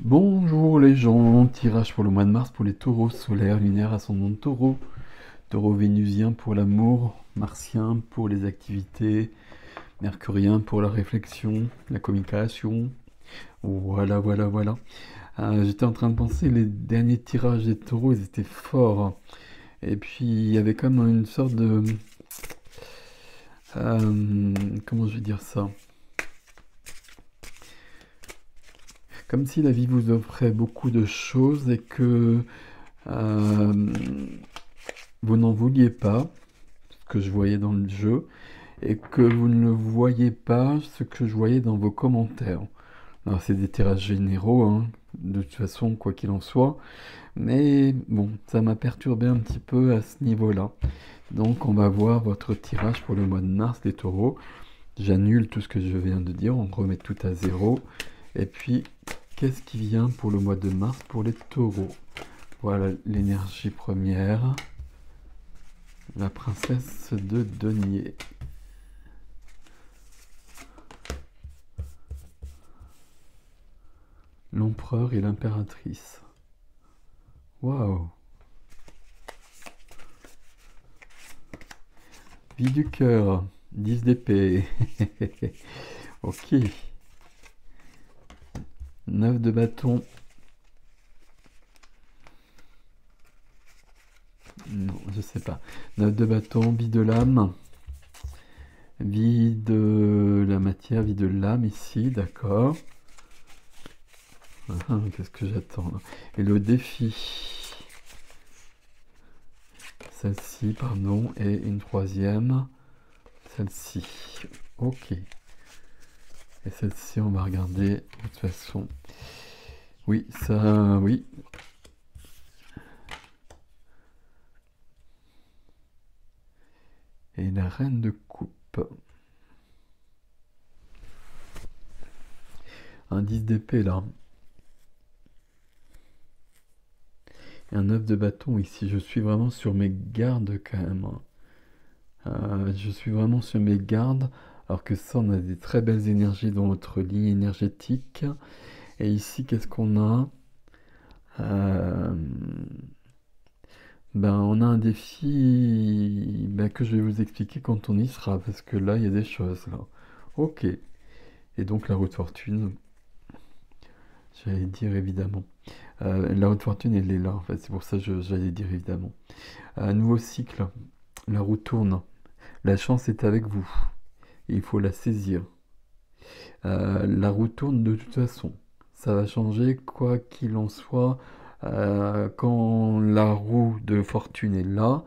Bonjour les gens, tirage pour le mois de mars pour les taureaux, solaire, lunaire, ascendant de taureau, taureau vénusien pour l'amour, martien pour les activités, mercurien pour la réflexion, la communication. Voilà, voilà, voilà. J'étais en train de penser, les derniers tirages des taureaux, ils étaient forts. Et puis il y avait comme une sorte de... comment je vais dire ça? Comme si la vie vous offrait beaucoup de choses et que euh, vous n'en vouliez pas, ce que je voyais dans le jeu, et que vous ne le voyez pas, ce que je voyais dans vos commentaires. Alors c'est des tirages généraux, hein, de toute façon, quoi qu'il en soit, mais bon, ça m'a perturbé un petit peu à ce niveau-là. Donc on va voir votre tirage pour le mois de mars, les taureaux. J'annule tout ce que je viens de dire, on remet tout à zéro. Et puis, qu'est-ce qui vient pour le mois de mars pour les taureaux? Voilà l'énergie première, la princesse de denier. L'empereur et l'impératrice. Waouh! Vie du cœur, 10 d'épée. Ok. 9 de bâton. Non, je sais pas. 9 de bâton, vie de l'âme. Vie de la matière, vie de l'âme ici, d'accord. Qu'est-ce que j'attends là? Et le défi. Celle-ci, pardon, et une troisième. Celle-ci. Ok. Et celle-ci, on va regarder de toute façon. Oui, ça, oui. Et la reine de coupe. Un 10 d'épée là. Et un 9 de bâton ici. Je suis vraiment sur mes gardes quand même, hein. Je suis vraiment sur mes gardes. Alors que ça, on a des très belles énergies dans notre ligne énergétique. Et ici, qu'est-ce qu'on a? Euh, on a un défi que je vais vous expliquer quand on y sera. Parce que là, il y a des choses là. Ok. Et donc la route fortune, j'allais dire évidemment. La haute fortune, elle est là, en fait. C'est pour ça que j'allais dire évidemment. Un nouveau cycle. La roue tourne. La chance est avec vous. Il faut la saisir. La roue tourne de toute façon. Ça va changer quoi qu'il en soit. Quand la roue de fortune est là,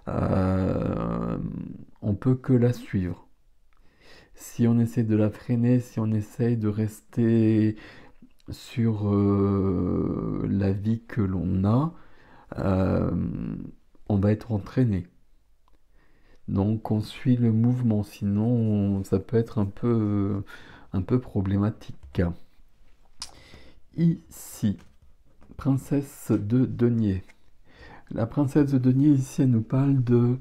euh, on peut que la suivre. Si on essaie de la freiner, si on essaye de rester sur la vie que l'on a, euh, on va être entraîné. Donc on suit le mouvement, sinon ça peut être un peu problématique. Ici, princesse de denier. La princesse de denier, ici, elle nous parle de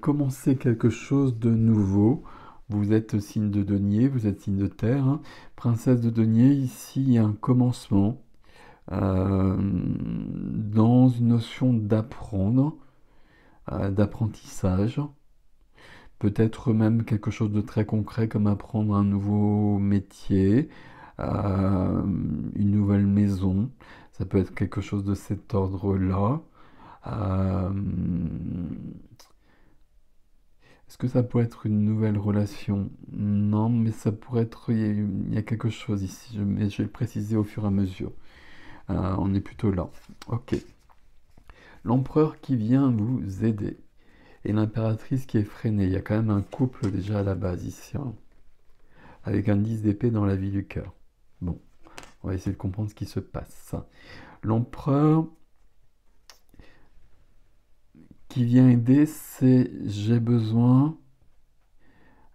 commencer quelque chose de nouveau. Vous êtes signe de denier, vous êtes signe de terre, hein. Princesse de denier, ici, il y a un commencement dans une notion d'apprendre, d'apprentissage. Peut-être même quelque chose de très concret comme apprendre un nouveau métier, une nouvelle maison. Ça peut être quelque chose de cet ordre-là. Euh, Est-ce que ça pourrait être une nouvelle relation? Non, mais ça pourrait être... il y a quelque chose ici, mais je vais le préciser au fur et à mesure. On est plutôt là. Ok. L'empereur qui vient vous aider. Et l'impératrice qui est freinée. Il y a quand même un couple déjà à la base ici, hein, avec un 10 d'épée dans la vie du cœur. Bon, on va essayer de comprendre ce qui se passe. L'empereur qui vient aider, c'est j'ai besoin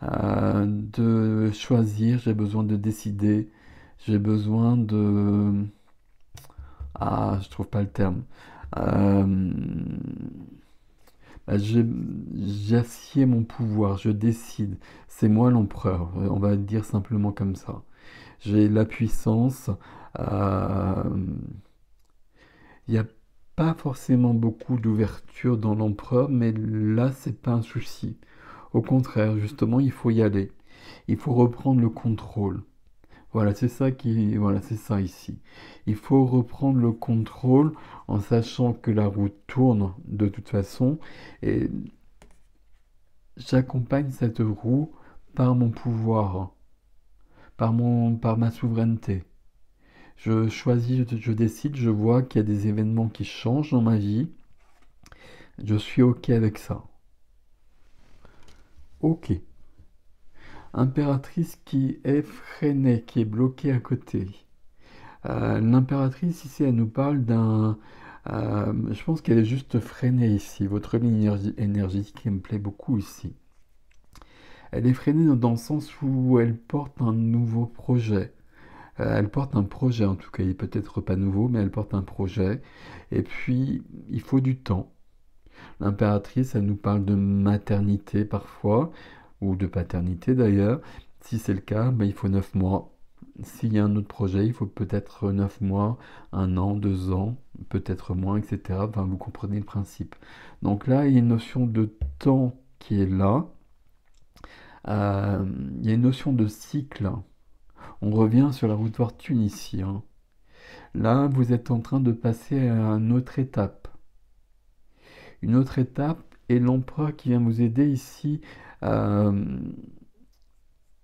de choisir, j'ai besoin de décider, j'ai besoin de... Ah, je trouve pas le terme. Euh, J'assieds mon pouvoir, je décide. C'est moi l'empereur, on va dire simplement comme ça. J'ai la puissance. euh, Il n'y a pas forcément beaucoup d'ouverture dans l'empereur, mais là, c'est pas un souci. Au contraire, justement, il faut y aller. Il faut reprendre le contrôle. Voilà, c'est ça ici. Il faut reprendre le contrôle en sachant que la roue tourne de toute façon et j'accompagne cette roue par mon pouvoir, par ma souveraineté. Je choisis, je décide, je vois qu'il y a des événements qui changent dans ma vie. Je suis OK avec ça. OK. Impératrice qui est freinée, qui est bloquée à côté. L'impératrice ici, elle nous parle d'un... je pense qu'elle est juste freinée ici. Votre ligne énergétique elle me plaît beaucoup ici. Elle est freinée dans le sens où elle porte un nouveau projet. Elle porte un projet en tout cas. Il est peut-être pas nouveau, mais elle porte un projet. Et puis, il faut du temps. L'impératrice, elle nous parle de maternité parfois, ou de paternité d'ailleurs. Si c'est le cas, ben, il faut 9 mois. S'il y a un autre projet, il faut peut-être 9 mois, 1 an, 2 ans, peut-être moins, etc. Enfin, vous comprenez le principe. Donc là, il y a une notion de temps qui est là. Il y a une notion de cycle. On revient sur la route de fortune ici, hein. Là, vous êtes en train de passer à une autre étape. Une autre étape, et l'empereur qui vient vous aider ici euh,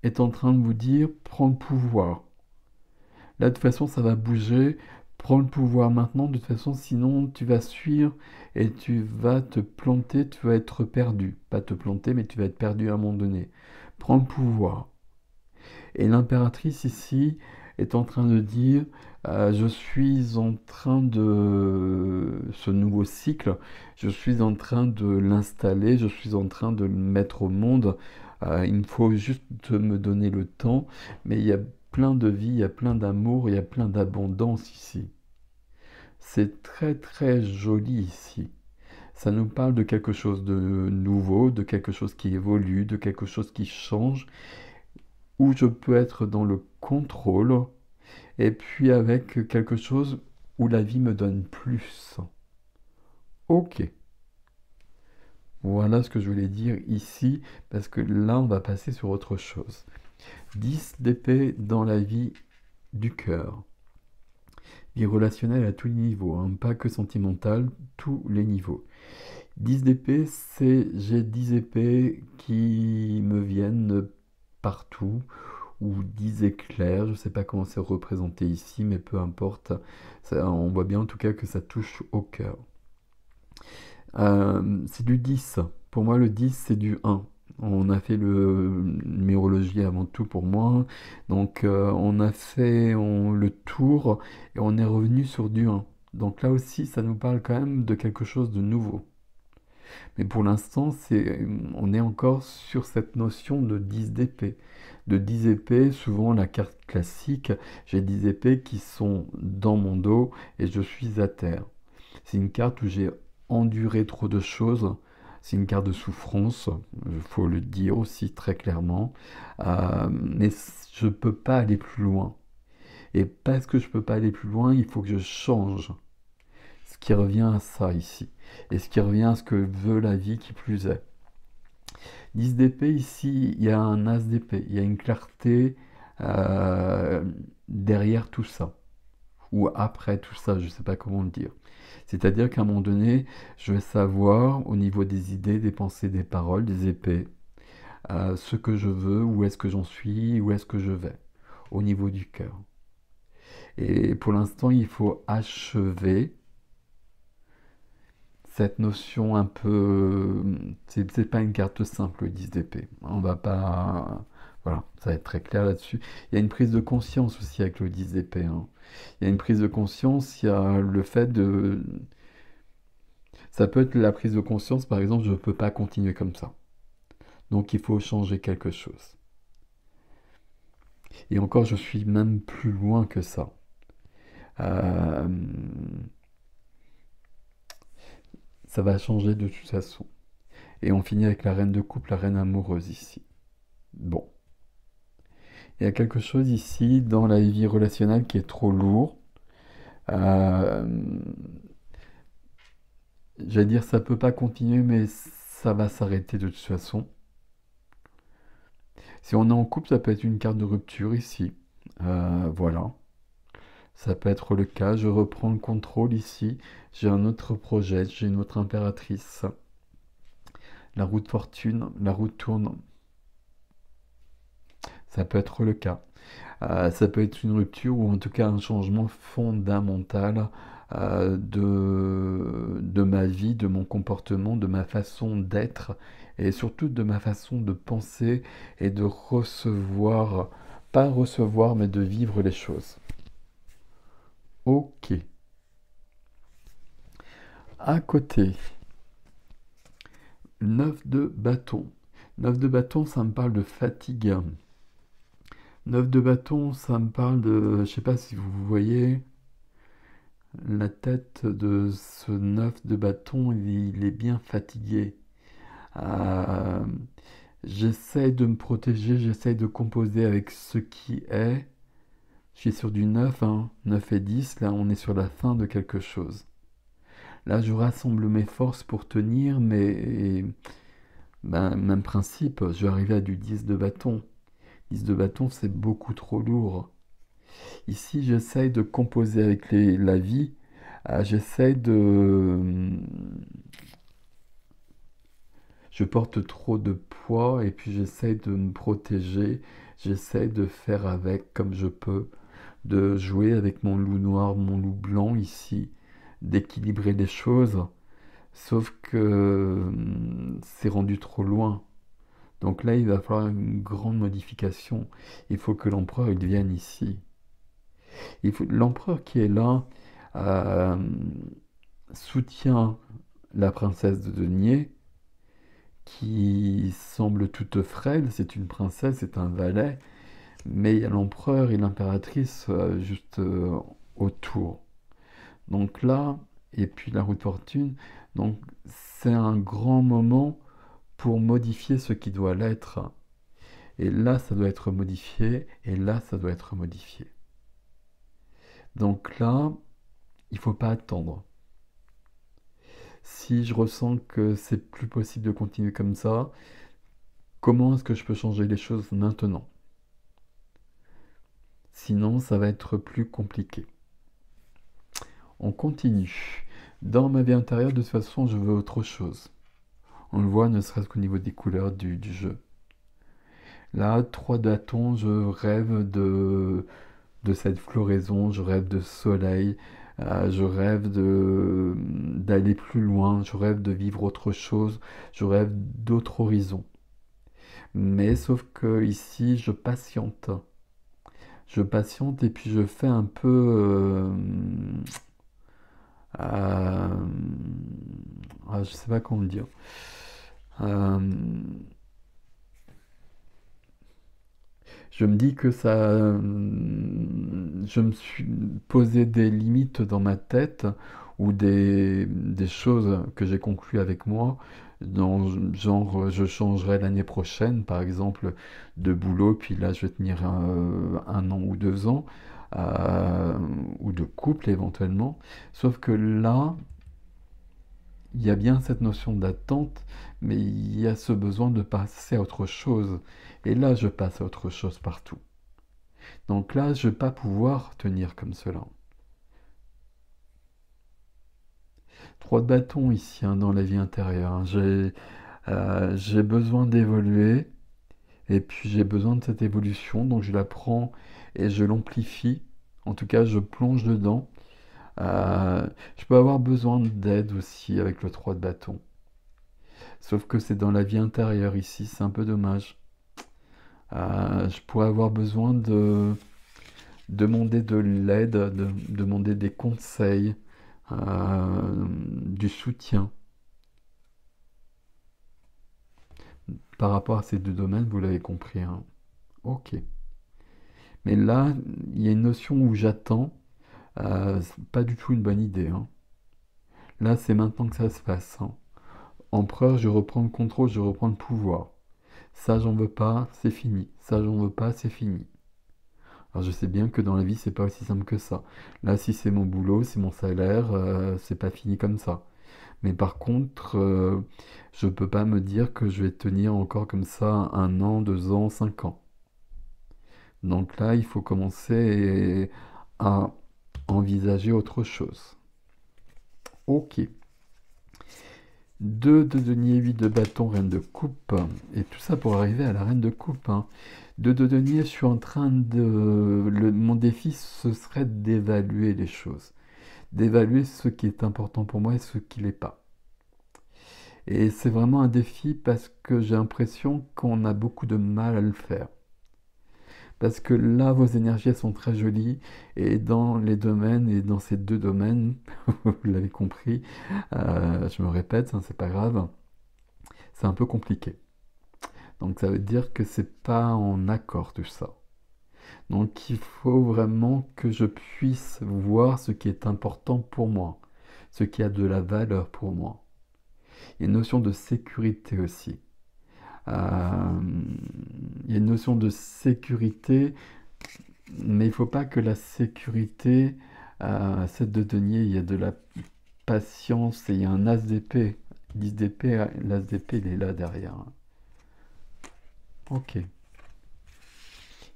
est en train de vous dire, prends le pouvoir. Là, de toute façon, ça va bouger. Prends le pouvoir maintenant, de toute façon, sinon tu vas suivre et tu vas te planter, tu vas être perdu. Pas te planter, mais tu vas être perdu à un moment donné. Prends le pouvoir. Et l'impératrice ici est en train de dire, je suis en train de... Ce nouveau cycle, je suis en train de l'installer, je suis en train de le mettre au monde. Il me faut juste me donner le temps, mais il y a plein de vie, il y a plein d'amour, il y a plein d'abondance ici. C'est très très joli ici. Ça nous parle de quelque chose de nouveau, de quelque chose qui évolue, de quelque chose qui change, où je peux être dans le contrôle, et puis avec quelque chose où la vie me donne plus. Ok, voilà ce que je voulais dire ici, parce que là, on va passer sur autre chose. 10 d'épée dans la vie du cœur. Vie relationnelle à tous les niveaux, hein, pas que sentimentale, tous les niveaux. 10 d'épée, c'est j'ai 10 épées qui me viennent partout, ou 10 éclairs, je ne sais pas comment c'est représenté ici, mais peu importe, on voit bien en tout cas que ça touche au cœur. C'est du 10. Pour moi, le 10, c'est du 1. On a fait le numérologie avant tout pour moi. Donc, on a fait le tour et on est revenu sur du 1. Donc là aussi, ça nous parle quand même de quelque chose de nouveau. Mais pour l'instant, on est encore sur cette notion de 10 d'épée. De 10 épées, souvent la carte classique, j'ai 10 épées qui sont dans mon dos et je suis à terre. C'est une carte où j'ai enduré trop de choses. C'est une carte de souffrance, il faut le dire aussi très clairement. Mais je ne peux pas aller plus loin. Et parce que je ne peux pas aller plus loin, il faut que je change. Ce qui revient à ça ici. Et ce qui revient à ce que veut la vie qui plus est. 10 d'épée ici, il y a un as d'épée. Il y a une clarté derrière tout ça. Ou après tout ça, je ne sais pas comment le dire. C'est-à-dire qu'à un moment donné, je vais savoir au niveau des idées, des pensées, des paroles, des épées, ce que je veux, où est-ce que j'en suis, où est-ce que je vais, au niveau du cœur. Et pour l'instant, il faut achever cette notion un peu... C'est pas une carte simple, le 10 d'épée. On va pas... Voilà, ça va être très clair là-dessus. Il y a une prise de conscience aussi avec le 10 d'épée, hein. Il y a une prise de conscience, il y a le fait de... Ça peut être la prise de conscience, par exemple, je ne peux pas continuer comme ça. Donc il faut changer quelque chose. Et encore, je suis même plus loin que ça. Euh, Ça va changer de toute façon. Et on finit avec la reine de coupe, la reine amoureuse ici. Bon. Il y a quelque chose ici dans la vie relationnelle qui est trop lourd. Euh, J'allais dire ça peut pas continuer, mais ça va s'arrêter de toute façon. Si on est en couple, ça peut être une carte de rupture ici. Voilà. Ça peut être le cas. Je reprends le contrôle ici. J'ai un autre projet, j'ai une autre impératrice. La roue de fortune, la roue tourne. Ça peut être le cas. Ça peut être une rupture ou en tout cas un changement fondamental de ma vie, de mon comportement, de ma façon d'être et surtout de ma façon de penser et de recevoir, pas recevoir, mais de vivre les choses. Ok. À côté, 9 de bâton. 9 de bâton, ça me parle de fatigue. 9 de bâton, ça me parle de, je sais pas si vous voyez, la tête de ce 9 de bâton, il est bien fatigué. Euh, J'essaie de me protéger, j'essaie de composer avec ce qui est. Je suis sur du 9, hein, 9 et 10, là on est sur la fin de quelque chose. Là je rassemble mes forces pour tenir, mais ben, même principe, je vais arriver à du 10 de bâton. 10 de bâton c'est beaucoup trop lourd. Ici j'essaie de composer avec la vie. J'essaie de... Je porte trop de poids et puis j'essaie de me protéger. J'essaie de faire avec comme je peux, de jouer avec mon loup noir, mon loup blanc ici, d'équilibrer les choses. Sauf que c'est rendu trop loin. Donc là, il va falloir une grande modification. Il faut que l'empereur il vienne ici. L'empereur qui est là euh, soutient la princesse de denier qui semble toute frêle. C'est une princesse, c'est un valet, mais il y a l'empereur et l'impératrice juste autour. Donc là, et puis la roue de fortune, donc c'est un grand moment pour modifier ce qui doit l'être. Et là, ça doit être modifié, et là, ça doit être modifié. Donc là, il ne faut pas attendre. Si je ressens que c'est plus possible de continuer comme ça, comment est-ce que je peux changer les choses maintenant? Sinon, ça va être plus compliqué. On continue. Dans ma vie intérieure, de toute façon, je veux autre chose. On le voit ne serait-ce qu'au niveau des couleurs du jeu. Là, 3 bâtons, je rêve de cette floraison, je rêve de soleil, je rêve d'aller plus loin, je rêve de vivre autre chose, je rêve d'autres horizons. Mais sauf que ici, je patiente. Je patiente et puis je fais un peu... je sais pas comment le dire. Euh, je me dis que ça... je me suis posé des limites dans ma tête ou des choses que j'ai conclues avec moi. Dans, genre, je changerai l'année prochaine, par exemple, de boulot, puis là, je vais tenir un an ou 2 ans, euh, ou de couple éventuellement. Sauf que là, il y a bien cette notion d'attente, mais il y a ce besoin de passer à autre chose. Et là, je passe à autre chose partout. Donc là, je ne vais pas pouvoir tenir comme cela. 3 de bâton ici, hein, dans la vie intérieure, hein. J'ai besoin d'évoluer, et puis j'ai besoin de cette évolution, donc je la prends et je l'amplifie. En tout cas, je plonge dedans. Euh, je peux avoir besoin d'aide aussi avec le 3 de bâton. Sauf que c'est dans la vie intérieure ici, c'est un peu dommage. Je pourrais avoir besoin de demander de l'aide, de demander des conseils, du soutien. Par rapport à ces deux domaines, vous l'avez compris, hein. Ok. Mais là, il y a une notion où j'attends. C'est pas du tout une bonne idée, hein. Là, c'est maintenant que ça se passe, hein. Empereur, je reprends le contrôle, je reprends le pouvoir. Ça, j'en veux pas, c'est fini. Ça, j'en veux pas, c'est fini. Alors je sais bien que dans la vie, c'est pas aussi simple que ça. Là, si c'est mon boulot, c'est mon salaire, c'est pas fini comme ça. Mais par contre, je peux pas me dire que je vais tenir encore comme ça 1 an, 2 ans, 5 ans. Donc là, il faut commencer à envisager autre chose. Ok. 2 de denier, 8 de bâton, reine de coupe. Et tout ça pour arriver à la reine de coupe, hein. 2 de denier, je suis en train de... mon défi, ce serait d'évaluer les choses. D'évaluer ce qui est important pour moi et ce qui l'est pas. Et c'est vraiment un défi parce que j'ai l'impression qu'on a beaucoup de mal à le faire. Parce que là, vos énergies, elles sont très jolies. Et dans les domaines, et dans ces 2 domaines, vous l'avez compris, je me répète, hein, c'est pas grave, c'est un peu compliqué. Donc ça veut dire que c'est pas en accord tout ça. Donc il faut vraiment que je puisse voir ce qui est important pour moi, ce qui a de la valeur pour moi. Il y a une notion de sécurité aussi. Il y a une notion de sécurité, mais il ne faut pas que la sécurité, cette de denier, il y a de la patience et il y a un as d'épée. 10 d'épée, l'as d'épée, il est là derrière. Ok. Il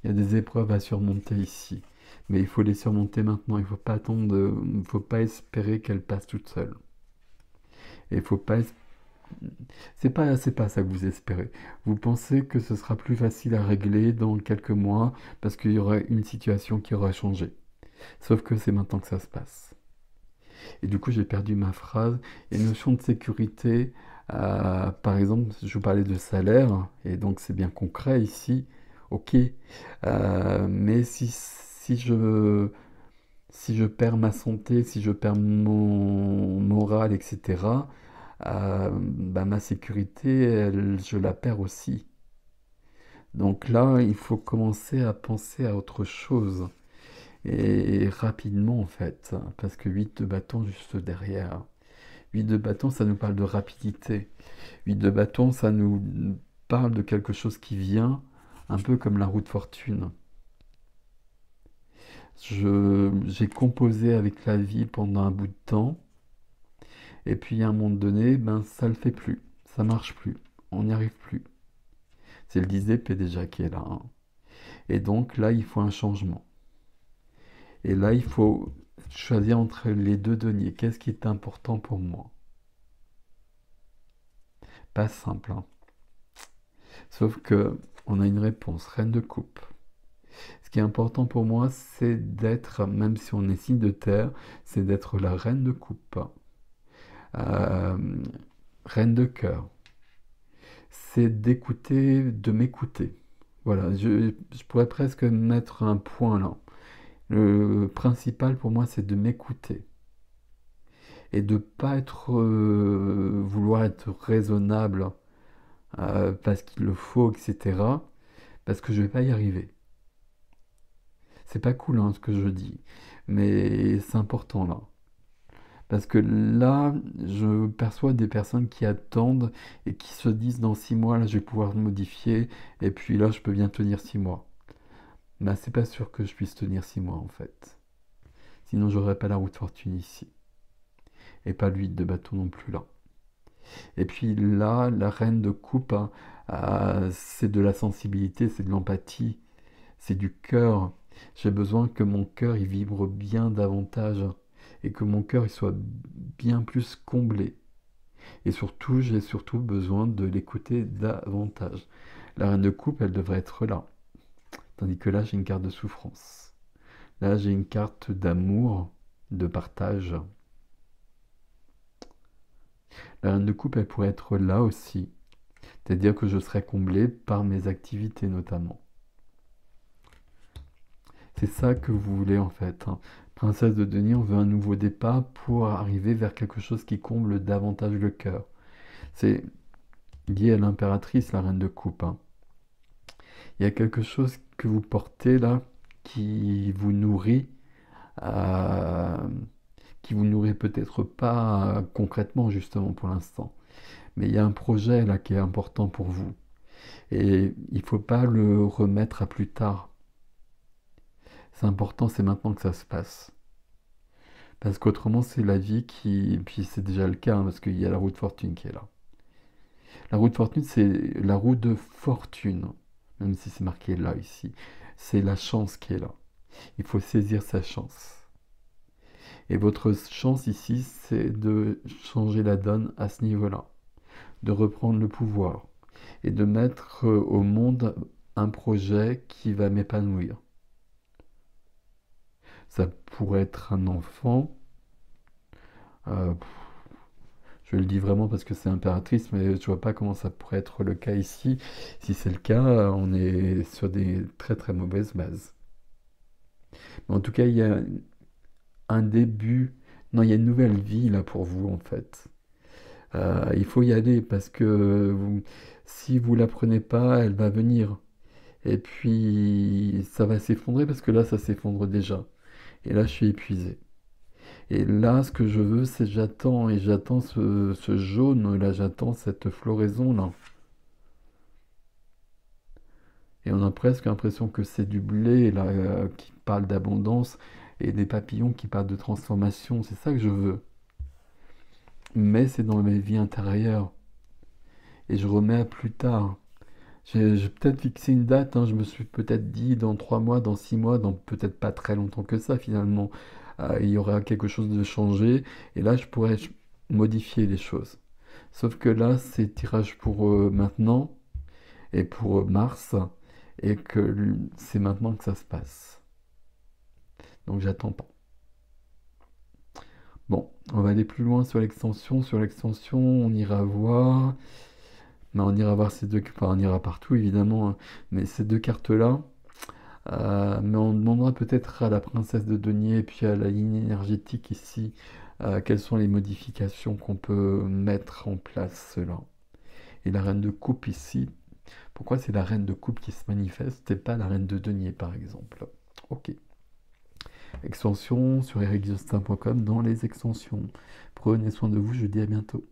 y a des épreuves à surmonter ici. Mais il faut les surmonter maintenant. Il ne faut pas attendre, il faut pas espérer qu'elles passent toutes seules. Et il faut pas c'est pas ça que vous espérez. Vous pensez que ce sera plus facile à régler dans quelques mois parce qu'il y aura une situation qui aura changé. Sauf que c'est maintenant que ça se passe. Et du coup, j'ai perdu ma phrase. Il y a une notion de sécurité. Par exemple, je vous parlais de salaire, et donc c'est bien concret ici. Ok. Mais si je perds ma santé, si je perds mon moral, etc., bah, ma sécurité, je la perds aussi. Donc là, il faut commencer à penser à autre chose. Et rapidement, en fait, parce que 8 de bâton juste derrière. 8 de bâton, ça nous parle de rapidité. 8 de bâton, ça nous parle de quelque chose qui vient, un peu comme la roue de fortune. J'ai composé avec la vie pendant un bout de temps, et puis à un moment donné, ben ça le fait plus, ça marche plus, on n'y arrive plus. C'est le 10 d'épée déjà qui est là, hein. Et donc là, il faut un changement. Et là, il faut choisir entre les 2 deniers. Qu'est-ce qui est important pour moi? Pas simple, hein. Sauf que on a une réponse, reine de coupe. Ce qui est important pour moi, c'est d'être, même si on est signe de terre, c'est d'être la reine de coupe. Euh, reine de cœur. C'est d'écouter, de m'écouter. Voilà, je pourrais presque mettre un point là. Le principal pour moi, c'est de m'écouter. Et de pas vouloir être raisonnable parce qu'il le faut, etc. Parce que je vais pas y arriver. C'est pas cool hein, ce que je dis, mais c'est important là. Parce que là, je perçois des personnes qui attendent et qui se disent dans 6 mois, là je vais pouvoir modifier, et puis là je peux bien tenir 6 mois. Mais c'est pas sûr que je puisse tenir 6 mois en fait. Sinon j'aurais pas la roue de fortune ici. Et pas l'huile de bâton non plus là. Et puis là, la reine de coupe, hein, c'est de la sensibilité, c'est de l'empathie, c'est du cœur. J'ai besoin que mon cœur il vibre bien davantage et que mon cœur il soit bien plus comblé. Et surtout, j'ai surtout besoin de l'écouter davantage. La reine de coupe, elle devrait être là. Tandis que là, j'ai une carte de souffrance. Là, j'ai une carte d'amour, de partage. La reine de coupe, elle pourrait être là aussi. C'est-à-dire que je serais comblé par mes activités notamment. C'est ça que vous voulez en fait, hein. Princesse de Denis, on veut un nouveau départ pour arriver vers quelque chose qui comble davantage le cœur. C'est lié à l'impératrice, la reine de coupe, hein. Il y a quelque chose que vous portez là qui vous nourrit, euh, qui vous nourrit peut-être pas concrètement justement pour l'instant, mais il y a un projet là qui est important pour vous et il faut pas le remettre à plus tard. C'est important, c'est maintenant que ça se passe. Parce qu'autrement, c'est la vie qui... Et puis c'est déjà le cas, hein, parce qu'il y a la roue de fortune qui est là. La roue de fortune, c'est la roue de fortune, même si c'est marqué là, ici. C'est la chance qui est là. Il faut saisir sa chance. Et votre chance ici, c'est de changer la donne à ce niveau-là, de reprendre le pouvoir et de mettre au monde un projet qui va m'épanouir. Ça pourrait être un enfant. euh, je le dis vraiment parce que c'est impératrice, mais je vois pas comment ça pourrait être le cas ici. Si c'est le cas, on est sur des très très mauvaises bases. Mais en tout cas, il y a un début. Non, il y a une nouvelle vie là pour vous en fait. Il faut y aller parce que si vous la prenez pas, elle va venir. Et puis ça va s'effondrer parce que là, ça s'effondre déjà. Et là, je suis épuisé. Et là, ce que je veux, c'est j'attends et j'attends ce jaune là, j'attends cette floraison là. Et on a presque l'impression que c'est du blé là, qui parle d'abondance et des papillons qui parlent de transformation. C'est ça que je veux. Mais c'est dans ma vie intérieure. Et je remets à plus tard. J'ai peut-être fixé une date, hein, je me suis peut-être dit dans 3 mois, dans 6 mois, dans peut-être pas très longtemps que ça finalement, il y aura quelque chose de changé, et là je pourrais modifier les choses. Sauf que là, c'est tirage pour maintenant, et pour mars, et que c'est maintenant que ça se passe. Donc j'attends pas. Bon, on va aller plus loin sur l'extension. Sur l'extension, on ira voir. Mais on ira voir ces deux, enfin on ira partout évidemment, hein. Mais ces deux cartes-là, mais on demandera peut-être à la princesse de denier et puis à la ligne énergétique ici, quelles sont les modifications qu'on peut mettre en place là. Et la reine de coupe ici, pourquoi c'est la reine de coupe qui se manifeste et pas la reine de denier par exemple? Ok. Extension sur ericjustin.com dans les extensions. Prenez soin de vous, je vous dis à bientôt.